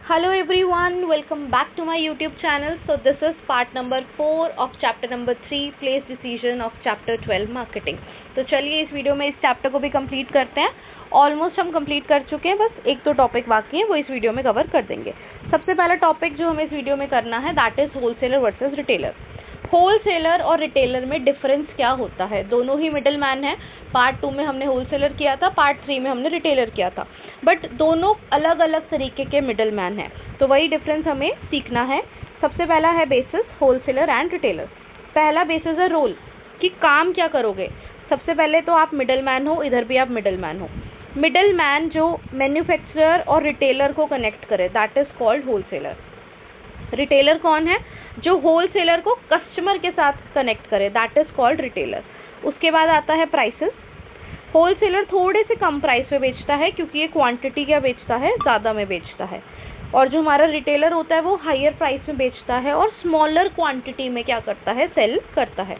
Hello everyone, welcome back to my YouTube channel. So this is part number 4 of chapter number 3 place decision of chapter 12 marketing. तो चलिए इस video में इस chapter को भी complete करते हैं. ऑलमोस्ट हम कंप्लीट कर चुके हैं, बस एक दो टॉपिक बाकी हैं, वो इस वीडियो में कवर कर देंगे. सबसे पहला टॉपिक जो हमें इस वीडियो में करना है that is wholesaler versus retailer. Wholesaler और रिटेलर में डिफरेंस क्या होता है. दोनों ही मिडिल मैन है. पार्ट 2 में हमने होलसेलर किया था, पार्ट 3 में हमने रिटेलर किया था, बट दोनों अलग अलग तरीके के मिडिल मैन हैं. तो वही डिफरेंस हमें सीखना है. सबसे पहला है बेसिस होलसेलर एंड रिटेलर. पहला बेसिस है रोल, कि काम क्या करोगे. सबसे पहले तो आप मिडिल मैन हो, इधर भी आप मिडिल मैन हो. मिडिल मैन जो मैन्युफैक्चरर और रिटेलर को कनेक्ट करे that is called wholesaler. Retailer कौन है? जो होलसेलर को कस्टमर के साथ कनेक्ट करे दैट इज कॉल्ड रिटेलर. उसके बाद आता है प्राइसेस. होलसेलर थोड़े से कम प्राइस पे बेचता है क्योंकि ये क्वांटिटी क्या बेचता है, ज़्यादा में बेचता है. और जो हमारा रिटेलर होता है वो हायर प्राइस में बेचता है और स्मॉलर क्वांटिटी में क्या करता है, सेल करता है.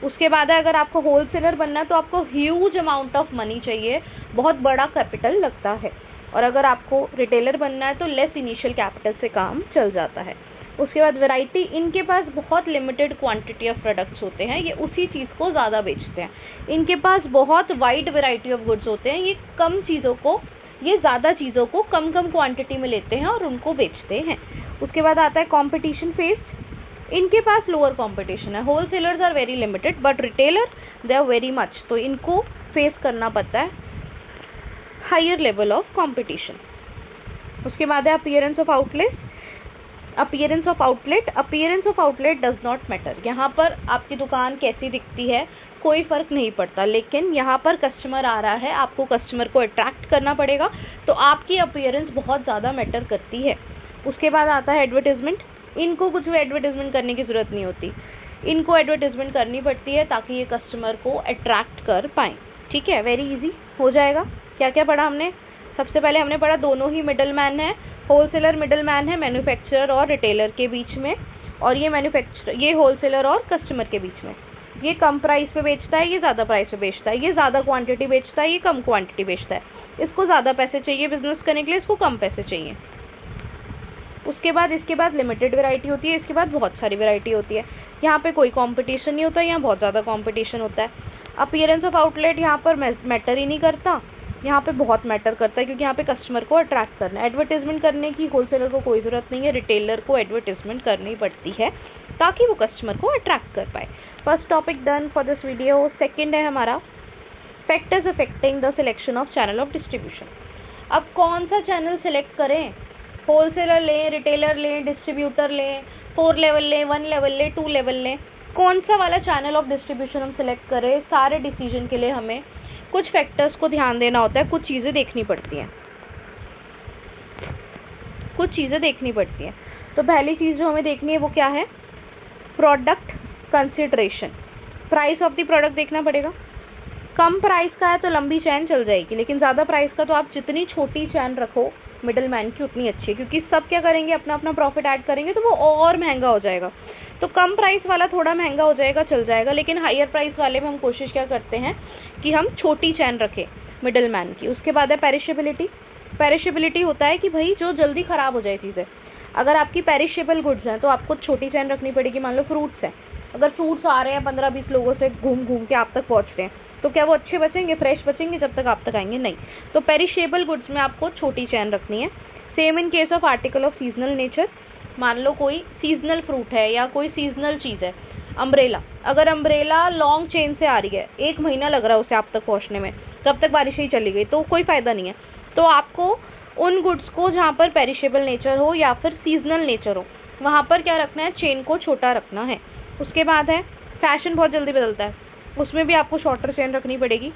उसके बाद अगर आपको होलसेलर बनना है तो आपको ह्यूज अमाउंट ऑफ मनी चाहिए, बहुत बड़ा कैपिटल लगता है. और अगर आपको रिटेलर बनना है तो लेस इनिशियल कैपिटल से काम चल जाता है. उसके बाद वैरायटी, इनके पास बहुत लिमिटेड क्वांटिटी ऑफ प्रोडक्ट्स होते हैं, ये उसी चीज़ को ज़्यादा बेचते हैं. इनके पास बहुत वाइड वैरायटी ऑफ गुड्स होते हैं, ये कम चीज़ों को, ये ज़्यादा चीज़ों को कम कम क्वांटिटी में लेते हैं और उनको बेचते हैं. उसके बाद आता है कंपटीशन फेस. इनके पास लोअर कंपटीशन है. Wholesalers are very limited but retailer they are very much, तो इनको फेस करना पड़ता है हायर लेवल ऑफ कंपटीशन. उसके बाद है appearance of outlet. Appearance of outlet does not matter. यहाँ पर आपकी दुकान कैसी दिखती है कोई फ़र्क नहीं पड़ता, लेकिन यहाँ पर कस्टमर आ रहा है, आपको कस्टमर को अट्रैक्ट करना पड़ेगा, तो आपकी अपीयरेंस बहुत ज़्यादा मैटर करती है. उसके बाद आता है एडवर्टीजमेंट. इनको कुछ भी एडवर्टीजमेंट करने की ज़रूरत नहीं होती, इनको एडवर्टीजमेंट करनी पड़ती है ताकि ये कस्टमर को अट्रैक्ट कर पाएँ. ठीक है, वेरी इजी हो जाएगा. क्या क्या पढ़ा हमने? सबसे पहले हमने पढ़ा दोनों ही मिडिल मैन है. होलसेलर मिडिल मैन है मैन्युफैक्चरर और रिटेलर के बीच में, और ये होलसेलर और कस्टमर के बीच में. ये कम प्राइस पे बेचता है, ये ज़्यादा प्राइस पे बेचता है. ये ज़्यादा क्वांटिटी बेचता है, ये कम क्वांटिटी बेचता है. इसको ज़्यादा पैसे चाहिए बिजनेस करने के लिए, इसको कम पैसे चाहिए. उसके बाद इसके बाद लिमिटेड वैरायटी होती है, इसके बाद बहुत सारी वैरायटी होती है. यहाँ पे कोई कंपटीशन नहीं होता, यहाँ बहुत ज़्यादा कंपटीशन होता है. अपीयरेंस ऑफ आउटलेट यहाँ पर मैटर ही नहीं करता, यहाँ पे बहुत मैटर करता है क्योंकि यहाँ पे कस्टमर को अट्रैक्ट करना है. एडवर्टीजमेंट करने की होलसेलर को कोई ज़रूरत नहीं है, रिटेलर को एडवर्टीजमेंट करनी पड़ती है ताकि वो कस्टमर को अट्रैक्ट कर पाए. First topic done for this video. Second है हमारा factors affecting the selection of channel of distribution. अब कौन सा चैनल सेलेक्ट करें? होलसेलर लें, रिटेलर लें, डिस्ट्रीब्यूटर लें, 4 लेवल लें, 1 लेवल लें, 2 लेवल लें, कौन सा वाला चैनल ऑफ डिस्ट्रीब्यूशन हम सेलेक्ट करें? सारे डिसीजन के लिए हमें कुछ फैक्टर्स को ध्यान देना होता है, कुछ चीज़ें देखनी पड़ती हैं. तो पहली चीज़ जो हमें देखनी है वो क्या है? Product consideration. Price of the product देखना पड़ेगा. कम प्राइस का है तो लंबी चैन चल जाएगी, लेकिन ज़्यादा प्राइस का तो आप जितनी छोटी चैन रखो मिडिल मैन की उतनी अच्छी है, क्योंकि सब क्या करेंगे, अपना अपना प्रॉफिट ऐड करेंगे तो वो और महंगा हो जाएगा. तो कम प्राइस वाला थोड़ा महंगा हो जाएगा, चल जाएगा, लेकिन हायर प्राइस वाले में हम कोशिश क्या करते हैं कि हम छोटी चैन रखें मिडिल मैन की. उसके बाद है पेरिशेबिलिटी. पेरिशेबिलिटी होता है कि भाई जो जल्दी ख़राब हो जाए चीज़ें. अगर आपकी पेरिशेबल गुड्स हैं तो आपको छोटी चैन रखनी पड़ेगी. मान लो फ्रूट्स हैं, अगर फ्रूट्स आ रहे हैं 15-20 लोगों से घूम घूम के आप तक पहुँचते हैं, तो क्या वो अच्छे बचेंगे, फ्रेश बचेंगे जब तक आप तक आएंगे? नहीं. तो पेरिशेबल गुड्स में आपको छोटी चैन रखनी है. Same in case of article of seasonal nature. मान लो कोई सीजनल फ्रूट है या कोई सीजनल चीज़ है. अम्ब्रेला, अगर अम्ब्रेला लॉन्ग चेन से आ रही है, 1 महीना लग रहा है उसे आप तक पहुंचने में, तब तक बारिश ही चली गई, तो कोई फ़ायदा नहीं है. तो आपको उन गुड्स को जहाँ पर पेरिशेबल नेचर हो या फिर सीजनल नेचर हो, वहाँ पर क्या रखना है, चेन को छोटा रखना है. उसके बाद है फैशन बहुत जल्दी बदलता है, उसमें भी आपको शॉर्टर चेन रखनी पड़ेगी.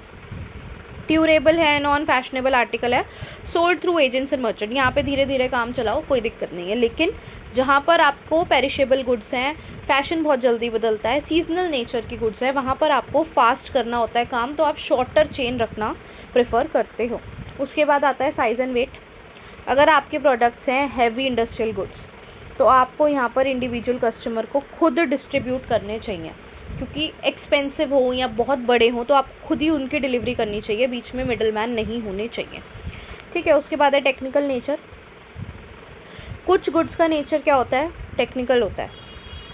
ड्यूरेबल है, नॉन फैशनेबल आर्टिकल है, sold through agents and merchant. यहाँ पे धीरे धीरे काम चलाओ, कोई दिक्कत नहीं है. लेकिन जहाँ पर आपको पेरिशेबल गुड्स हैं, फैशन बहुत जल्दी बदलता है, सीजनल नेचर की गुड्स है, वहाँ पर आपको फास्ट करना होता है काम, तो आप शॉर्टर चेन रखना प्रेफर करते हो. उसके बाद आता है साइज़ एंड वेट. अगर आपके प्रोडक्ट्स हैं हैवी इंडस्ट्रियल गुड्स, तो आपको यहाँ पर इंडिविजुअल कस्टमर को खुद डिस्ट्रीब्यूट करने चाहिए, क्योंकि एक्सपेंसिव हो या बहुत बड़े हों तो आप खुद ही उनकी डिलीवरी करनी चाहिए, बीच में मिडिल मैन नहीं होने चाहिए. ठीक है. उसके बाद है टेक्निकल नेचर. कुछ गुड्स का नेचर क्या होता है, टेक्निकल होता है।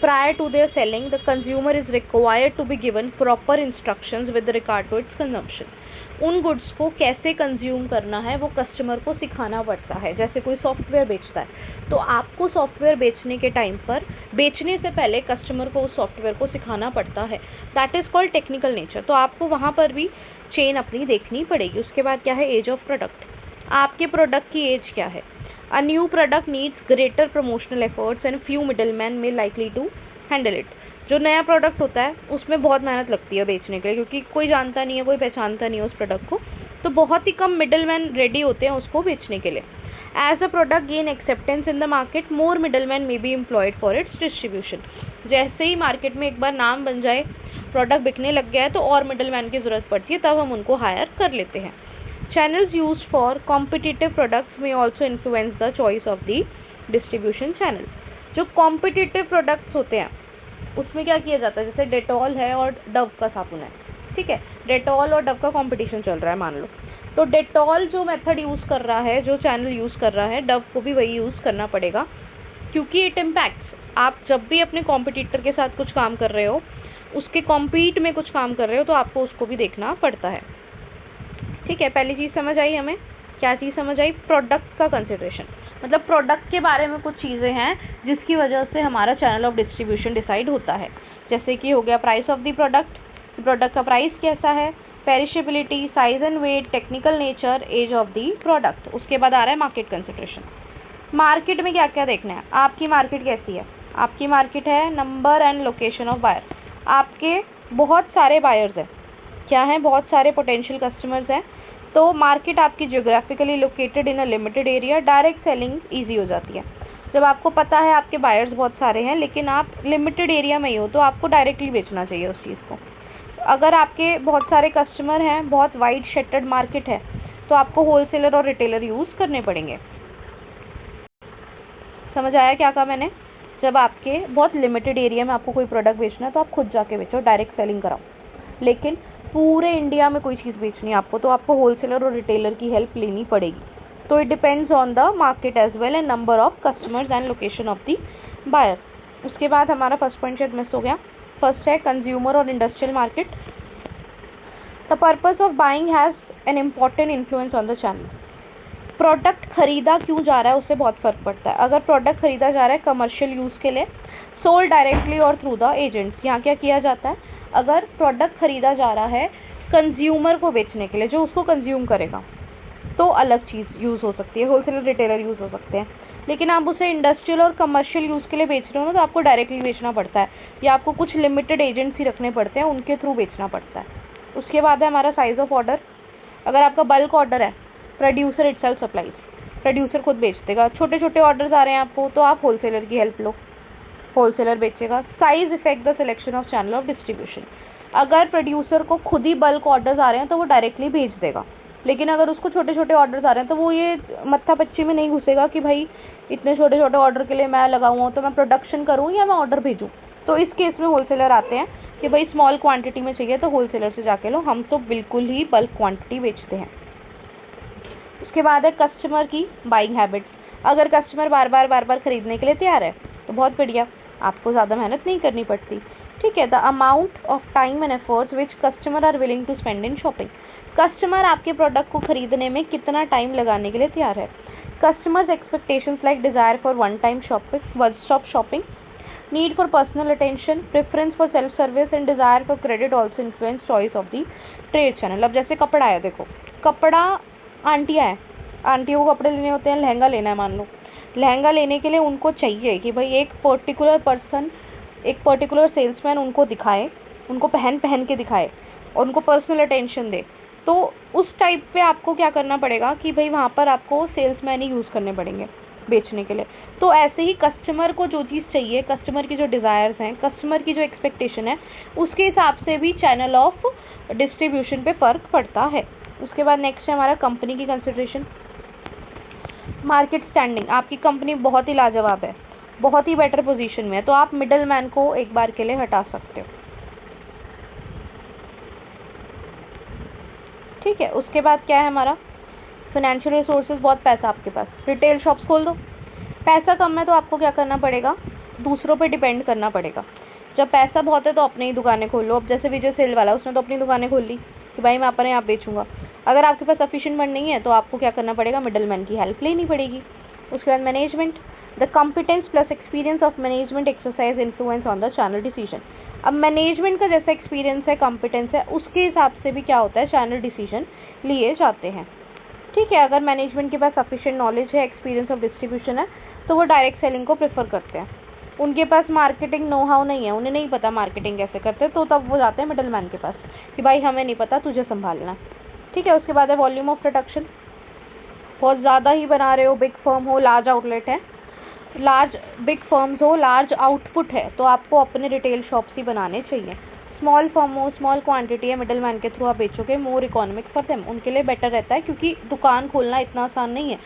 Prior to their selling, the consumer is required to be given proper instructions with regard to its consumption. उन गुड्स को कैसे कंज्यूम करना है वो कस्टमर को सिखाना पड़ता है। जैसे कोई सॉफ्टवेयर बेचता है तो आपको सॉफ्टवेयर बेचने के टाइम पर, बेचने से पहले कस्टमर को उस सॉफ्टवेयर को सिखाना पड़ता है। That is called technical nature. तो आपको वहाँ पर भी चेन अपनी देखनी पड़ेगी। उसके बाद क्या है, एज ऑफ प्रोडक्ट। आपके प्रोडक्ट की एज क्या है। A new product needs greater promotional efforts and few middlemen may likely to handle it. जो नया प्रोडक्ट होता है उसमें बहुत मेहनत लगती है बेचने के लिए, क्योंकि कोई जानता नहीं है, कोई पहचानता नहीं है उस प्रोडक्ट को, तो बहुत ही कम मिडलमैन रेडी होते हैं उसको बेचने के लिए। As a product gain acceptance in the market, more middleman may be employed for its distribution. जैसे ही मार्केट में एक बार नाम बन जाए, प्रोडक्ट बिकने लग गया है, तो और मिडलमैन की ज़रूरत पड़ती है, तब हम उनको हायर कर लेते हैं। Channels used for competitive products may also influence the choice of the distribution channel. जो competitive products होते हैं उसमें क्या किया जाता है, जैसे डेटॉल है और डव का साबुन है, ठीक है, डेटॉल और डव का कंपटीशन चल रहा है मान लो, तो डेटॉल जो मेथड यूज़ कर रहा है, जो चैनल यूज़ कर रहा है, डव को भी वही यूज़ करना पड़ेगा, क्योंकि इट इम्पैक्ट्स। आप जब भी अपने कॉम्पिटिटर के साथ कुछ काम कर रहे हो, उसके कॉम्पीट में कुछ काम कर रहे हो, तो आपको उसको भी देखना पड़ता है। ठीक है, पहली चीज़ समझ आई हमें। क्या चीज़ समझ आई, प्रोडक्ट का कंसिडरेशन, मतलब प्रोडक्ट के बारे में कुछ चीज़ें हैं जिसकी वजह से हमारा चैनल ऑफ डिस्ट्रीब्यूशन डिसाइड होता है। जैसे कि हो गया price of the product, product का प्राइस कैसा है, perishability, size and weight, technical nature, age of the product. उसके बाद आ रहा है मार्केट कंसिडरेशन। मार्केट में क्या क्या देखना है, आपकी मार्केट कैसी है। आपकी मार्केट है number and location of buyer. आपके बहुत सारे बायर्स हैं, क्या हैं, बहुत सारे पोटेंशियल कस्टमर्स हैं, तो मार्केट आपकी geographically located in a limited area, direct selling easy हो जाती है। जब आपको पता है आपके बायर्स बहुत सारे हैं लेकिन आप लिमिटेड एरिया में ही हो, तो आपको डायरेक्टली बेचना चाहिए उस चीज़ को। अगर आपके बहुत सारे कस्टमर हैं, बहुत वाइड शेटेड मार्केट है, तो आपको होलसेलर और रिटेलर यूज़ करने पड़ेंगे। समझ आया क्या कहा मैंने। जब आपके बहुत लिमिटेड एरिया में आपको कोई प्रोडक्ट बेचना है तो आप खुद जाके बेचो, डायरेक्ट सेलिंग कराओ। लेकिन पूरे इंडिया में कोई चीज़ बेचनी है आपको, तो आपको होलसेलर और रिटेलर की हेल्प लेनी पड़ेगी। तो it depends on the market as well and number of customers and location of the buyer. उसके बाद हमारा फर्स्ट पॉइंट शायद मिस हो गया। फर्स्ट है कंज्यूमर और industrial market. The purpose of buying has an important influence on the channel. Product खरीदा क्यों जा रहा है उससे बहुत फ़र्क पड़ता है। अगर प्रोडक्ट खरीदा जा रहा है कमर्शियल यूज़ के लिए, सोल्ड डायरेक्टली और थ्रू द एजेंट्स, यहाँ क्या किया जाता है, अगर प्रोडक्ट खरीदा जा रहा है कंज्यूमर को बेचने के लिए, जो उसको कंज्यूम करेगा, तो अलग चीज़ यूज़ हो सकती है, होलसेलर रिटेलर यूज़ हो सकते हैं। लेकिन आप उसे इंडस्ट्रियल और कमर्शियल यूज़ के लिए बेच रहे हो ना, तो आपको डायरेक्टली बेचना पड़ता है, या आपको कुछ लिमिटेड एजेंट्स ही रखने पड़ते हैं, उनके थ्रू बेचना पड़ता है। उसके बाद है हमारा साइज़ ऑफ ऑर्डर। अगर आपका बल्क ऑर्डर है, प्रोड्यूसर इटसेल्फ सप्लाइज, प्रोड्यूसर खुद बेच देगा। छोटे छोटे ऑर्डर्स आ रहे हैं आपको, तो आप होलसेलर की हेल्प लो, होलसेलर बेचेगा। Size effect the selection of channel of distribution. अगर प्रोड्यूसर को खुद ही बल्क ऑर्डर्स आ रहे हैं तो वो डायरेक्टली भेज देगा, लेकिन अगर उसको छोटे छोटे ऑर्डर्स आ रहे हैं तो वो ये मत्था पच्ची में नहीं घुसेगा कि भाई इतने छोटे छोटे ऑर्डर के लिए मैं लगा हुआ हूँ, तो मैं प्रोडक्शन करूँ या मैं ऑर्डर भेजूँ। तो इस केस में होलसेलर आते हैं कि भाई स्मॉल क्वांटिटी में चाहिए तो होलसेलर से जाके लो, हम तो बिल्कुल ही बल्क क्वांटिटी बेचते हैं। उसके बाद है कस्टमर की बाइंग हैबिट्स। अगर कस्टमर बार बार खरीदने के लिए तैयार है तो बहुत बढ़िया, आपको ज़्यादा मेहनत नहीं करनी पड़ती। ठीक है, the amount of time and efforts which customer are willing to spend in shopping. Customer आपके प्रोडक्ट को खरीदने में कितना टाइम लगाने के लिए तैयार है। Customers expectations like desire for one time shopping, one stop shopping, need for personal attention, preference for self service and desire for credit also influence choice of the trade channel. अब जैसे कपड़ा है, देखो कपड़ा आंटियाँ हैं, आंटियों को कपड़े लेने होते हैं, लहंगा लेना है मान लो, लहंगा लेने के लिए उनको चाहिए कि भाई एक पर्टिकुलर पर्सन, एक पर्टिकुलर सेल्समैन उनको दिखाए, उनको पहन के दिखाए और उनको पर्सनल अटेंशन दे। तो उस टाइप पे आपको क्या करना पड़ेगा कि भाई वहाँ पर आपको सेल्समैन ही यूज़ करने पड़ेंगे बेचने के लिए। तो ऐसे ही कस्टमर को जो चीज़ चाहिए, कस्टमर की जो डिज़ायर्स हैं, कस्टमर की जो एक्सपेक्टेशन है, उसके हिसाब से भी चैनल ऑफ डिस्ट्रीब्यूशन पे फ़र्क पड़ता है। उसके बाद नेक्स्ट है हमारा कंपनी की कंसिडरेशन। Market standing. आपकी कंपनी बहुत ही लाजवाब है, बहुत ही बेटर पोजीशन में है, तो आप मिडल मैन को एक बार के लिए हटा सकते हो। ठीक है, उसके बाद क्या है हमारा फाइनेंशियल रिसोर्सेज, बहुत पैसा आपके पास, रिटेल शॉप्स खोल दो, पैसा कम है तो आपको क्या करना पड़ेगा, दूसरों पे डिपेंड करना पड़ेगा। जब पैसा बहुत है तो अपनी ही दुकानें खोल लो। अब जैसे विजय सेल वाला, उसने तो अपनी दुकानें खोल ली कि भाई मैं अपने आप बेचूंगा। अगर आपके पास सफिशिएंट फंड नहीं है तो आपको क्या करना पड़ेगा, मिडल मैन की हेल्प लेनी पड़ेगी। उसके बाद management, the competence plus experience of management exercise influence on the channel decision. अब मैनेजमेंट का जैसा एक्सपीरियंस है, कॉम्पिटेंस है, उसके हिसाब से भी क्या होता है, चैनल डिसीजन लिए जाते हैं। ठीक है, अगर मैनेजमेंट के पास सफिशिएंट नॉलेज है, एक्सपीरियंस ऑफ डिस्ट्रीब्यूशन है, तो वो डायरेक्ट सेलिंग को प्रेफर करते हैं। उनके पास मार्केटिंग नो हाउ नहीं है, उन्हें नहीं पता मार्केटिंग कैसे करते, तो तब वो जाते हैं मिडल मैन के पास कि भाई हमें नहीं पता, तुझे संभालना। ठीक है, उसके बाद है वॉल्यूम ऑफ प्रोडक्शन। बहुत ज़्यादा ही बना रहे हो, बिग फर्म हो, लार्ज आउटलेट है, बिग फर्म्स हो, लार्ज आउटपुट है, तो आपको अपने रिटेल शॉप्स ही बनाने चाहिए। स्मॉल फर्म हो, स्मॉल क्वांटिटी है, मिडल मैन के थ्रू आप बेचोगे, मोर इकोनॉमिक फॉर देम, उनके लिए बेटर रहता है, क्योंकि दुकान खोलना इतना आसान नहीं है।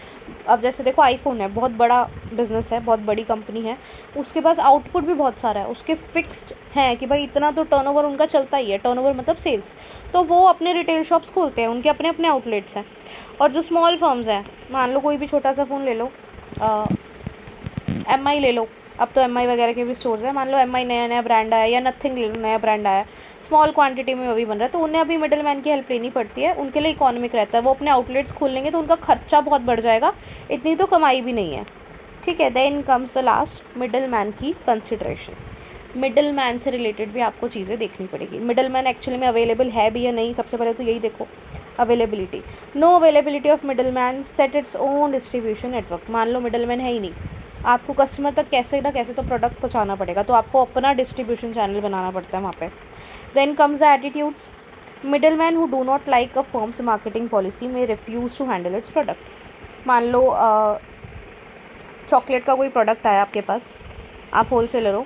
अब जैसे देखो आईफोन है, बहुत बड़ा बिजनेस है, बहुत बड़ी कंपनी है, उसके पास आउटपुट भी बहुत सारा है, उसके फिक्स्ड है कि भाई इतना तो टर्नओवर उनका चलता ही है, टर्नओवर मतलब सेल्स, तो वो अपने रिटेल शॉप्स खोलते हैं, उनके अपने अपने आउटलेट्स हैं। और जो स्मॉल फर्म्स हैं, मान लो कोई भी छोटा सा फ़ोन ले लो, MI ले लो, अब तो MI वगैरह के भी स्टोर्स हैं, मान लो MI नया नया ब्रांड आया, या नथिंग ले लो, नया ब्रांड आया, स्मॉल क्वांटिटी में अभी बन रहा है, तो उन्हें अभी मिडल मैन की हेल्प लेनी पड़ती है, उनके लिए इकोनॉमिक रहता है। वो अपने आउटलेट्स खोल लेंगे तो उनका खर्चा बहुत बढ़ जाएगा, इतनी तो कमाई भी नहीं है। ठीक है, then comes the last, middle man की कंसिडरेशन। मिडल मैन से रिलेटेड भी आपको चीज़ें देखनी पड़ेगी। मिडल मैन एक्चुअली में अवेलेबल है भी या नहीं, सबसे पहले तो यही देखो। Availability, no availability of middle man, set its own distribution network. मान लो मिडल मैन है ही नहीं, आपको कस्टमर तक कैसे ना कैसे तो प्रोडक्ट पहुंचाना पड़ेगा, तो आपको अपना डिस्ट्रीब्यूशन चैनल बनाना पड़ता है वहाँ पे। Then comes the attitudes, middle man who do not like a firms marketing policy में refuse to handle its product. मान लो चॉकलेट का कोई प्रोडक्ट आया आपके पास, आप होलसेलर हो,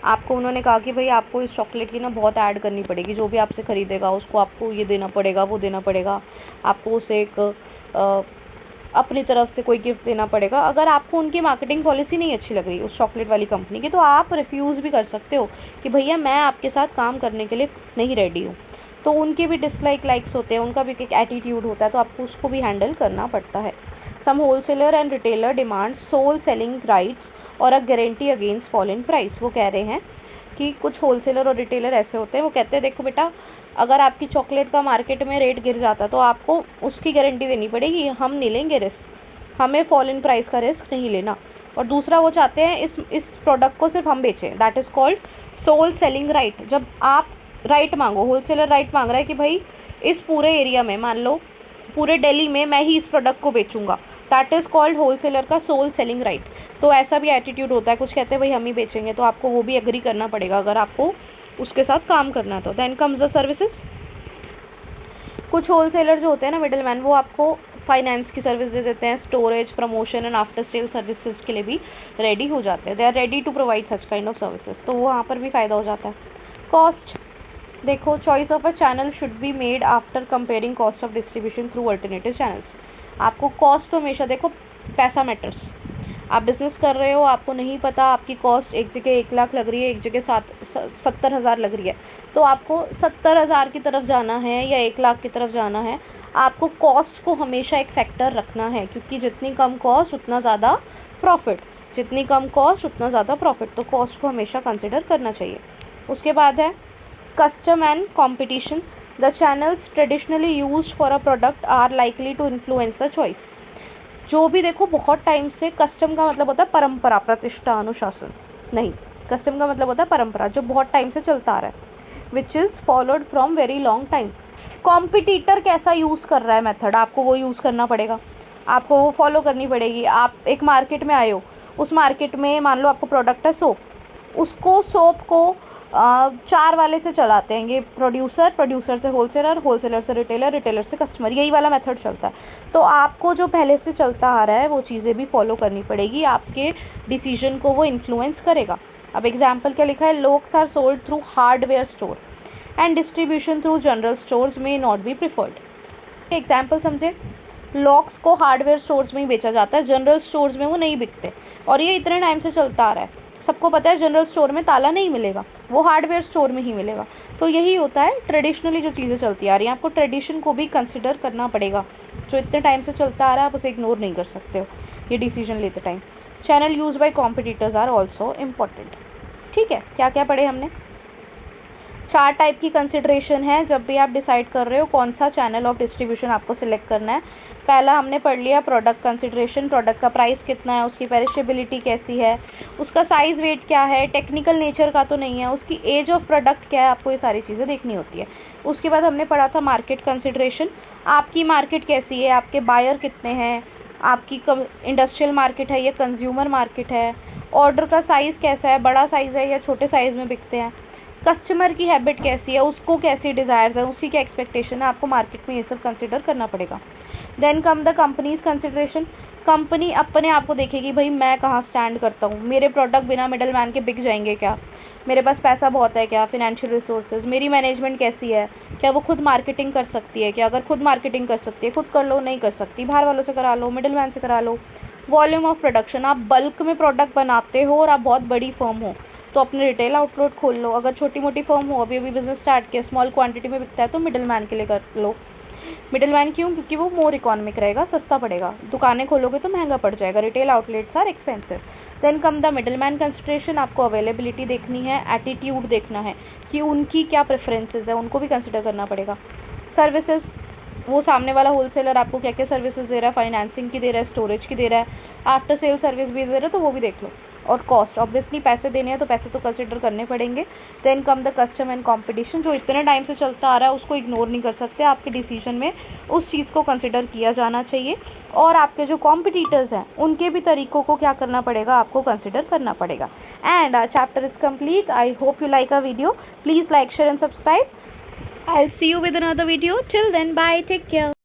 आपको उन्होंने कहा कि भाई आपको इस चॉकलेट की ना बहुत ऐड करनी पड़ेगी, जो भी आपसे ख़रीदेगा उसको आपको ये देना पड़ेगा, वो देना पड़ेगा, आपको उसे एक अपनी तरफ से कोई गिफ्ट देना पड़ेगा। अगर आपको उनकी मार्केटिंग पॉलिसी नहीं अच्छी लग रही उस चॉकलेट वाली कंपनी की, तो आप रिफ्यूज़ भी कर सकते हो कि भैया मैं आपके साथ काम करने के लिए नहीं रेडी हूँ। तो उनके भी डिसलाइक लाइक्स होते हैं, उनका भी एक एटीट्यूड होता है, तो आपको उसको भी हैंडल करना पड़ता है। Some wholesaler and retailer demand sole selling rights और a guarantee against fall in price. वो कह रहे हैं कि कुछ होलसेलर और रिटेलर ऐसे होते हैं, वो कहते हैं देखो बेटा, अगर आपकी चॉकलेट का मार्केट में रेट गिर जाता तो आपको उसकी गारंटी देनी पड़ेगी, हम नहीं लेंगे रिस्क, हमें फॉल इन प्राइस का रिस्क नहीं लेना। और दूसरा वो चाहते हैं इस प्रोडक्ट को सिर्फ हम बेचें, that is called sole selling right. जब आप राइट मांगो, होलसेलर राइट मांग रहा है कि भाई इस पूरे एरिया में, मान लो पूरे दिल्ली में मैं ही इस प्रोडक्ट को बेचूंगा, दैट इज़ कॉल्ड होलसेलर का सोल सेलिंग राइट। तो ऐसा भी एटीट्यूड होता है, कुछ कहते हैं भाई हम ही बेचेंगे, तो आपको वो भी एग्री करना पड़ेगा अगर आपको उसके साथ काम करना है तो। देन कम्स द सर्विसेज, कुछ होलसेलर जो होते हैं ना मिडल मैन, वो आपको फाइनेंस की सर्विस दे देते हैं, storage, promotion and after sale services के लिए भी रेडी हो जाते हैं, they are ready to provide such kind of services, तो वहाँ पर भी फ़ायदा हो जाता है। कॉस्ट देखो, choice of a channel should be made after comparing cost of distribution through alternative channels. आपको कॉस्ट तो हमेशा देखो, पैसा मैटर्स। आप बिज़नेस कर रहे हो, आपको नहीं पता आपकी कॉस्ट एक जगह 1 लाख लग रही है, एक जगह 70,000 लग रही है, तो आपको 70,000 की तरफ जाना है या 1 लाख की तरफ जाना है, आपको कॉस्ट को हमेशा एक फैक्टर रखना है, क्योंकि जितनी कम कॉस्ट उतना ज़्यादा प्रॉफिट, जितनी कम कॉस्ट उतना ज़्यादा प्रॉफिट, तो कॉस्ट को हमेशा कंसिडर करना चाहिए। उसके बाद है custom and competition, the channels traditionally used for a product are likely to influence the choice. जो भी देखो, बहुत टाइम से, कस्टम का मतलब होता है परंपरा, प्रतिष्ठा, अनुशासन नहीं, कस्टम का मतलब होता है परंपरा, जो बहुत टाइम से चलता आ रहा है, which is followed from very long time. Competitor कैसा यूज़ कर रहा है मेथड, आपको वो यूज़ करना पड़ेगा, आपको वो फॉलो करनी पड़ेगी। आप एक मार्केट में आए हो, उस मार्केट में मान लो आपको प्रोडक्ट है सोप, उसको सोप को 4 वाले से चलाते हैं, ये प्रोड्यूसर, प्रोड्यूसर से होलसेलर, होलसेलर से रिटेलर, रिटेलर से कस्टमर, यही वाला मेथड चलता है। तो आपको जो पहले से चलता आ रहा है वो चीज़ें भी फॉलो करनी पड़ेगी, आपके डिसीजन को वो इन्फ्लुएंस करेगा। अब एग्जाम्पल क्या लिखा है, locks are sold through hardware store and distribution through general stores में नॉट बी प्रिफर्ड। एग्जाम्पल समझे, लॉक्स को हार्डवेयर स्टोर्स में ही बेचा जाता है, जनरल स्टोर्स में वो नहीं बिकते, और ये इतने टाइम से चलता आ रहा है। सबको पता है जनरल स्टोर में ताला नहीं मिलेगा, वो हार्डवेयर स्टोर में ही मिलेगा। तो यही होता है, ट्रेडिशनली जो चीज़ें चलती आ रही हैं, आपको ट्रेडिशन को भी कंसिडर करना पड़ेगा, जो इतने टाइम से चलता आ रहा है आप उसे इग्नोर नहीं कर सकते हो ये डिसीजन लेते time. Channel use by competitors are also important. ठीक है, क्या क्या पढ़े हमने? 4 टाइप की कंसिडरेशन है जब भी आप डिसाइड कर रहे हो कौन सा चैनल ऑफ डिस्ट्रीब्यूशन आपको सिलेक्ट करना है। पहला हमने पढ़ लिया प्रोडक्ट कंसिडरेशन, प्रोडक्ट का प्राइस कितना है, उसकी पेरिशेबिलिटी कैसी है, उसका साइज वेट क्या है, टेक्निकल नेचर का तो नहीं है, उसकी एज ऑफ प्रोडक्ट क्या है, आपको ये सारी चीज़ें देखनी होती है। उसके बाद हमने पढ़ा था मार्केट कंसिडरेशन, आपकी मार्केट कैसी है, आपके बायर कितने हैं, आपकी इंडस्ट्रियल मार्केट है या कंज्यूमर मार्केट है, ऑर्डर का साइज़ कैसा है, बड़ा साइज़ है या छोटे साइज़ में बिकते हैं, कस्टमर की हैबिट कैसी है, उसको कैसी डिज़ायर्स है, उसकी क्या एक्सपेक्टेशन है, आपको मार्केट में ये सब कंसिडर करना पड़ेगा। Then come the companies consideration, company अपने आप को देखेगी भाई मैं कहाँ स्टैंड करता हूँ, मेरे प्रोडक्ट बिना मिडल मैन के बिक जाएंगे क्या, मेरे पास पैसा बहुत है क्या, फाइनेंशियल रिसोर्सेज, मेरी मैनेजमेंट कैसी है, क्या वो खुद मार्केटिंग कर सकती है क्या, अगर खुद मार्केटिंग कर सकती है खुद कर लो, नहीं कर सकती बाहर वालों से करा लो, मिडल मैन से करा लो। वॉल्यूम ऑफ प्रोडक्शन, आप बल्क में प्रोडक्ट बनाते हो और आप बहुत बड़ी फर्म हो तो अपने रिटेल आउटलेट खोल लो, अगर छोटी मोटी फर्म हो अभी अभी बिजनेस स्टार्ट किया, स्मॉल क्वांटिटी में बिकता है तो मिडल मैन के लिए कर लो। मिडल मैन क्यों? क्योंकि वो मोर इकोनॉमिक रहेगा, सस्ता पड़ेगा, दुकानें खोलोगे तो महंगा पड़ जाएगा, retail outlets are expensive. Then come the middle man consideration, आपको अवेलेबिलिटी देखनी है, एटीट्यूड देखना है कि उनकी क्या प्रेफरेंसेस है, उनको भी कंसिडर करना पड़ेगा। सर्विसेज, वो सामने वाला होलसेलर आपको क्या क्या सर्विसेज दे रहा है, फाइनेंसिंग की दे रहा है, स्टोरेज की दे रहा है, आफ्टर सेल सर्विस भी दे रहा है तो वो भी देख लो। और कॉस्ट, ऑब्वियसली पैसे देने हैं तो पैसे तो कंसिडर करने पड़ेंगे। Then come the custom and competition, जो इतने टाइम से चलता आ रहा है उसको इग्नोर नहीं कर सकते, आपके डिसीजन में उस चीज़ को कंसिडर किया जाना चाहिए। और आपके जो कॉम्पिटिटर्स हैं उनके भी तरीकों को क्या करना पड़ेगा, आपको कंसिडर करना पड़ेगा। And our chapter is complete. I hope you like a video. Please like, share and subscribe. I'll see you with another video. Till then, bye. Take care.